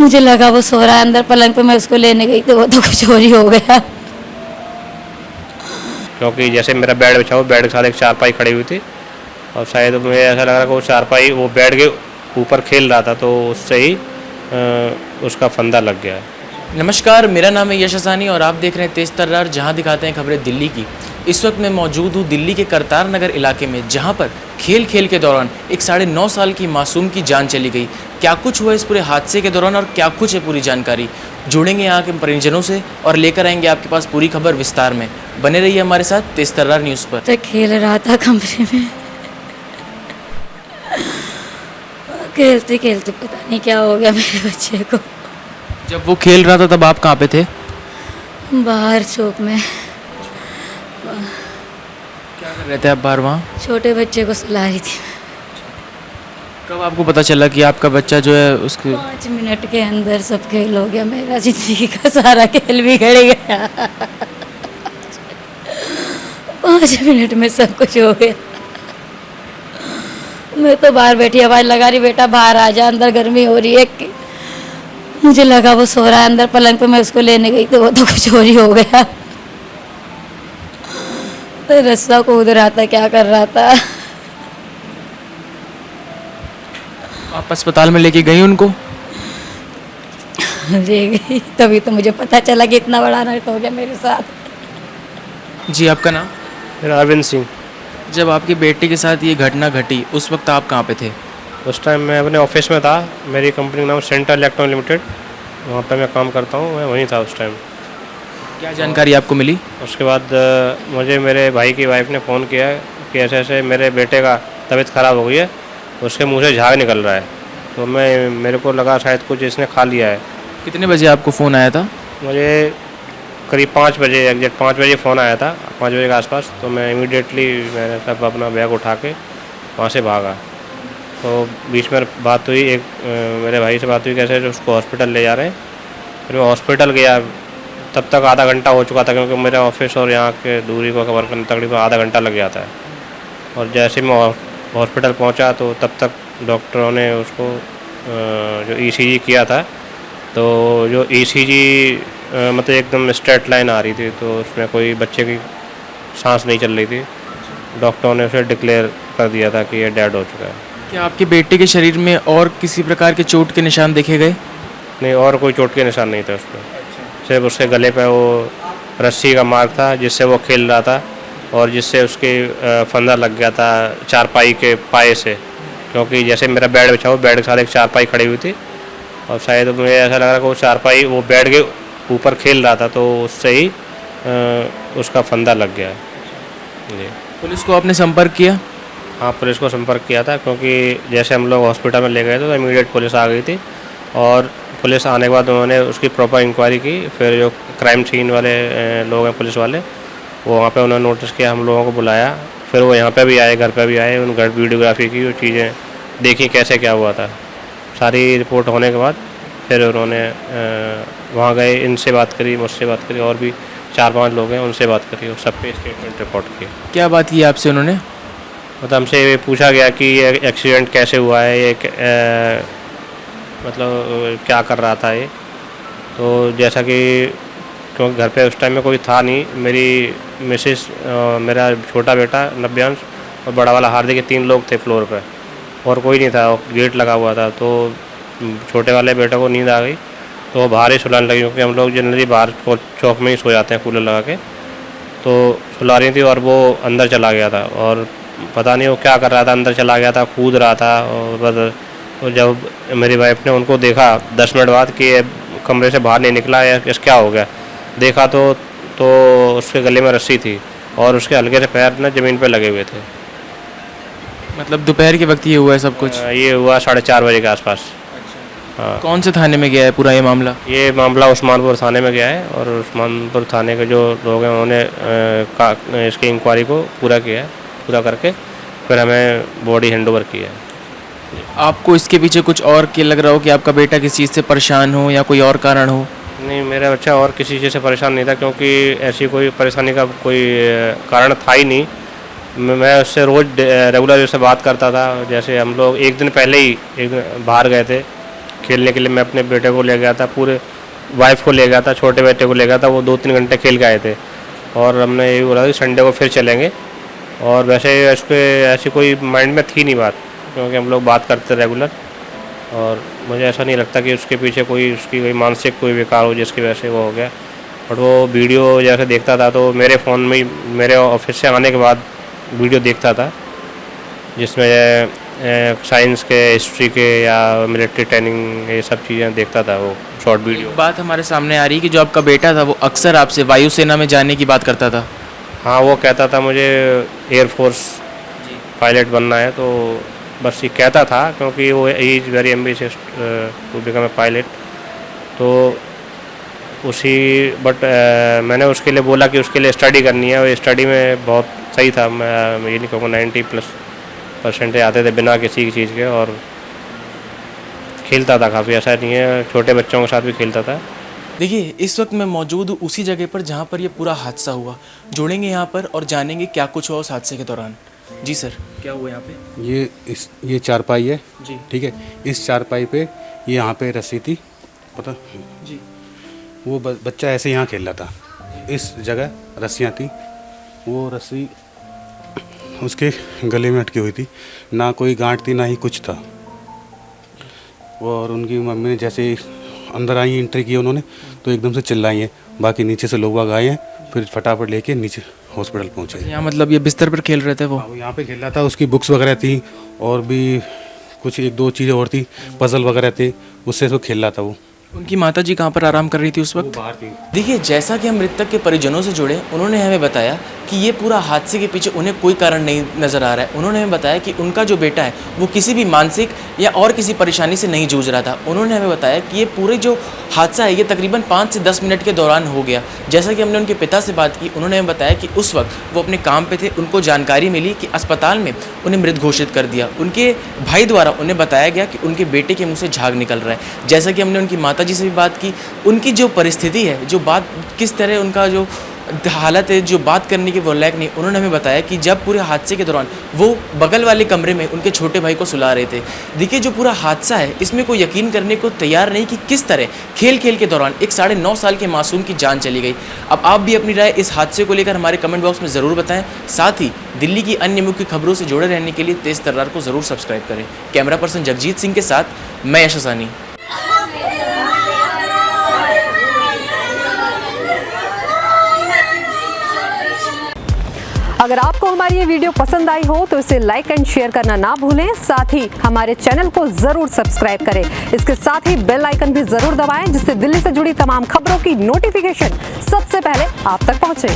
मुझे लगा वो सो रहा है अंदर पलंग पे, मैं उसको लेने गई तो वो तो कुछ और ही हो गया। क्योंकि जैसे मेरा बेड बिछा हुआ, बेड के साथ एक चारपाई खड़ी हुई थी और शायद मुझे ऐसा लग रहा कि वो चारपाई वो बेड के ऊपर खेल रहा था, तो उससे ही उसका फंदा लग गया। नमस्कार, मेरा नाम है यश हसानी और आप देख रहे हैं तेज तर्रार, जहां दिखाते हैं खबरें दिल्ली की। इस वक्त मैं मौजूद हूं दिल्ली के करतार नगर इलाके में, जहां पर खेल के दौरान एक 9.5 साल की मासूम की जान चली गई। क्या कुछ हुआ इस पूरे हादसे के दौरान और क्या कुछ है पूरी जानकारी, जुड़ेंगे यहाँ के परिजनों से और लेकर आएंगे आपके पास पूरी खबर विस्तार में। बने रहिए हमारे साथ तेज तर्रार न्यूज़ पर। तो खेल रहा था कमरे में, खेलते खेलते पता नहीं क्या हो गया मेरे बच्चे को। जब वो खेल रहा था तब आप कहाँ पे थे? बाहर चौक में क्या कर रहे थे आप बाहर वहाँ? छोटे बच्चे को सुला रही थी। कब आपको पता चला कि आपका बच्चा जो है उसके 5 मिनट के अंदर सब खेल हो गया, मेरा जिंदगी का सारा खेल बिगड़ गया। 5 मिनट में सब कुछ हो गया। मैं तो बाहर बैठी आवाज लगा रही, बेटा बाहर आ जा, अंदर गर्मी हो रही है। मुझे लगा वो सो रहा है अंदर पलंग पे, मैं उसको लेने गई तो वो तो कुछ और ही हो गया। तो रास्ता कूद रहा था, क्या कर रहा था। आप अस्पताल में लेके गई उनको? ले गई, तभी तो मुझे पता चला कि इतना बड़ा अनर्थ हो गया मेरे साथ। जी, आपका नाम? मेरा अरविंद सिंह। जब आपकी बेटी के साथ ये घटना घटी उस वक्त आप कहाँ पे थे? उस टाइम मैं अपने ऑफिस में था। मेरी कंपनी का नाम सेंट्रल इलेक्ट्रॉन लिमिटेड, वहाँ पे मैं काम करता हूँ, मैं वहीं था उस टाइम। क्या जानकारी आपको मिली? उसके बाद मुझे मेरे भाई की वाइफ ने फ़ोन किया कि ऐसे ऐसे मेरे बेटे का तबीयत ख़राब हो गई है, उसके मुंह से झाग निकल रहा है। तो मेरे को लगा शायद कुछ इसने खा लिया है। कितने बजे आपको फ़ोन आया था? मुझे करीब 5 बजे, एग्जैक्ट 5 बजे फ़ोन आया था, 5 बजे के आसपास। तो मैं इमीडिएटली मैंने सब अपना बैग उठा के वहाँ से भागा। तो बीच में बात हुई, एक मेरे भाई से बात हुई कैसे उसको हॉस्पिटल ले जा रहे हैं। फिर मैं हॉस्पिटल गया, तब तक आधा घंटा हो चुका था, क्योंकि मेरे ऑफिस और यहाँ के दूरी को कवर करने तकरीबन आधा घंटा लग जाता है। और जैसे मैं हॉस्पिटल पहुँचा तो तब तक डॉक्टरों ने उसको जो ईसीजी किया था, तो जो ईसीजी मतलब एकदम स्ट्रेट लाइन आ रही थी, तो उसमें कोई बच्चे की सांस नहीं चल रही थी। डॉक्टरों ने उसे डिक्लेयर कर दिया था कि ये डेड हो चुका है। क्या आपके बेटे के शरीर में और किसी प्रकार के चोट के निशान देखे गए? नहीं, और कोई चोट के निशान नहीं थे उसमें। सिर्फ उसके गले पे वो रस्सी का मार्क था जिससे वो खेल रहा था और जिससे उसके फंदा लग गया था चारपाई के पाए से। क्योंकि जैसे मेरा बेड बिछा हुआ, बेड के साथ एक चारपाई खड़ी हुई थी और शायद मुझे ऐसा लग रहा कि वो चारपाई वो बेड के ऊपर खेल रहा था, तो उससे ही उसका फंदा लग गया। जी। पुलिस को आपने संपर्क किया? हाँ, पुलिस को संपर्क किया था, क्योंकि जैसे हम लोग हॉस्पिटल में ले गए थे तो इमीडिएट पुलिस आ गई थी। और पुलिस आने के बाद उन्होंने उसकी प्रॉपर इंक्वायरी की। फिर जो क्राइम सीन वाले लोग हैं पुलिस वाले, वो वहाँ पे उन्होंने नोटिस किया, हम लोगों को बुलाया। फिर वो यहाँ पे भी आए, घर पे भी आए, उन घर वीडियोग्राफी की, वो चीज़ें देखी कैसे क्या हुआ था। सारी रिपोर्ट होने के बाद फिर उन्होंने वहाँ गए, इनसे बात करी, मुझसे बात करी, और भी 4-5 लोग हैं उनसे बात करी और सब पे स्टेटमेंट रिपोर्ट की। क्या बात की आपसे उन्होंने? मतलब हमसे ये पूछा गया कि ये एक्सीडेंट कैसे हुआ है, ये मतलब क्या कर रहा था ये। तो जैसा कि क्योंकि घर पे उस टाइम में कोई था नहीं, मेरी मिसेस, मेरा छोटा बेटा नव्यांश और बड़ा वाला हार्दिक, के 3 लोग थे फ्लोर पे और कोई नहीं था, गेट लगा हुआ था। तो छोटे वाले बेटे को नींद आ गई तो वो बाहर ही सुलाने लगी, क्योंकि हम लोग जनरली बाहर चौक में ही सो जाते हैं कूलर लगा के। तो सुला रही थी और वो अंदर चला गया था और पता नहीं वो क्या कर रहा था, अंदर चला गया था, कूद रहा था। और बस जब मेरी वाइफ ने उनको देखा 10 मिनट बाद कि ये कमरे से बाहर नहीं निकला है, इस क्या हो गया, देखा तो उसके गले में रस्सी थी और उसके हल्के से पैर ना ज़मीन पे लगे हुए थे। मतलब दोपहर के वक्त ये हुआ है सब कुछ? ये हुआ 4:30 बजे के आसपास। हाँ। कौन से थाने में गया है पूरा ये मामला? ये मामला उस्मानपुर थाने में गया है और उस्मानपुर थाने के जो लोग हैं उन्होंने इसकी इंक्वायरी को पूरा किया है। पूरा करके फिर हमें बॉडी हैंडओवर की है। आपको इसके पीछे कुछ और क्या लग रहा हो कि आपका बेटा किसी चीज़ से परेशान हो या कोई और कारण हो? नहीं, मेरा बच्चा और किसी चीज़ से परेशान नहीं था, क्योंकि ऐसी कोई परेशानी का कोई कारण था ही नहीं। मैं उससे रोज़ रेगुलर उससे बात करता था। जैसे हम लोग एक दिन पहले ही बाहर गए थे खेलने के लिए मैं अपने बेटे को ले गया था, पूरे वाइफ को ले गया था, छोटे बेटे को ले गया था। वो 2-3 घंटे खेल के आए थे और हमने यही बोला कि संडे को फिर चलेंगे। और वैसे उसके ऐसी कोई माइंड में थी नहीं बात, क्योंकि हम लोग बात करते रेगुलर। और मुझे ऐसा नहीं लगता कि उसके पीछे उसकी कोई मानसिक कोई विकार हो जिसकी वजह से वो हो गया। और वो वीडियो जैसे देखता था तो मेरे फ़ोन में ही मेरे ऑफिस से आने के बाद वीडियो देखता था, जिसमें साइंस के, हिस्ट्री के या मिलिट्री ट्रेनिंग, ये सब चीज़ें देखता था वो शॉर्ट वीडियो। बात हमारे सामने आ रही है कि जो आपका बेटा था वो अक्सर आपसे वायुसेना में जाने की बात करता था। हाँ, वो कहता था मुझे एयरफोर्स पायलट बनना है, तो बस ये कहता था, क्योंकि वो is very ambitious to become a pilot. तो मैंने उसके लिए बोला कि उसके लिए स्टडी करनी है, और स्टडी में बहुत सही था। मैं ये नहीं कहूँगा 90+ % आते थे बिना किसी की चीज़ के, और खेलता था काफ़ी, ऐसा नहीं है, छोटे बच्चों के साथ भी खेलता था। देखिए, इस वक्त मैं मौजूद हूँ उसी जगह पर जहाँ पर ये पूरा हादसा हुआ। जुड़ेंगे यहाँ पर और जानेंगे क्या कुछ हुआ उस हादसे के दौरान। जी सर, क्या हुआ यहाँ पे? ये चारपाई है जी। ठीक है। इस चारपाई पे ये यहाँ पे रस्सी थी, पता जी। वो बच्चा ऐसे यहाँ खेल रहा था, इस जगह रस्सियाँ थी, वो रस्सी उसके गले में अटकी हुई थी, ना कोई गांठ थी ना ही कुछ था। और उनकी मम्मी ने जैसे अंदर आई, एंट्री की उन्होंने, तो एकदम से चिल्लाई हैं, बाकी नीचे से लोग आए हैं, फिर फटाफट लेके नीचे हॉस्पिटल पहुँचे। यहाँ मतलब ये बिस्तर पर खेल रहे थे वो? वो यहाँ पे खेल रहा था, उसकी बुक्स वगैरह थी और भी कुछ 1-2 चीज़ें और थी, पजल वगैरह थे, उससे तो खेल रहा था वो। उनकी माता जी कहाँ पर आराम कर रही थी उस वक्त? बाहर थी। देखिए, जैसा कि हम मृतक के परिजनों से जुड़े, उन्होंने हमें बताया कि ये पूरा हादसे के पीछे उन्हें कोई कारण नहीं नज़र आ रहा है। उन्होंने हमें बताया कि उनका जो बेटा है वो किसी भी मानसिक या और किसी परेशानी से नहीं जूझ रहा था। उन्होंने हमें बताया कि ये पूरे जो हादसा है ये तकरीबन 5 से 10 मिनट के दौरान हो गया। जैसा कि हमने उनके पिता से बात की, उन्होंने हमें बताया कि उस वक्त वो अपने काम पे थे, उनको जानकारी मिली कि अस्पताल में उन्हें मृत घोषित कर दिया। उनके भाई द्वारा उन्हें बताया गया कि उनके बेटे के मुँह से झाग निकल रहा है। जैसा कि हमने उनकी माता जी से भी बात की, उनकी जो परिस्थिति है, जो बात किस तरह उनका जो हालत है, जो बात करने के वो लायक नहीं, उन्होंने हमें बताया कि जब पूरे हादसे के दौरान वो बगल वाले कमरे में उनके छोटे भाई को सुला रहे थे। देखिए, जो पूरा हादसा है इसमें कोई यकीन करने को तैयार नहीं कि किस तरह खेल के दौरान एक 9.5 साल के मासूम की जान चली गई। अब आप भी अपनी राय इस हादसे को लेकर हमारे कमेंट बॉक्स में ज़रूर बताएं। साथ ही दिल्ली की अन्य मुख्य खबरों से जुड़े रहने के लिए तेज़ तर्रार को ज़रूर सब्सक्राइब करें। कैमरा पर्सन जगजीत सिंह के साथ मैं यश हसानी। अगर आपको हमारी ये वीडियो पसंद आई हो तो इसे लाइक एंड शेयर करना ना भूलें। साथ ही हमारे चैनल को जरूर सब्सक्राइब करें। इसके साथ ही बेल आइकन भी जरूर दबाएं, जिससे दिल्ली से जुड़ी तमाम खबरों की नोटिफिकेशन सबसे पहले आप तक पहुंचे।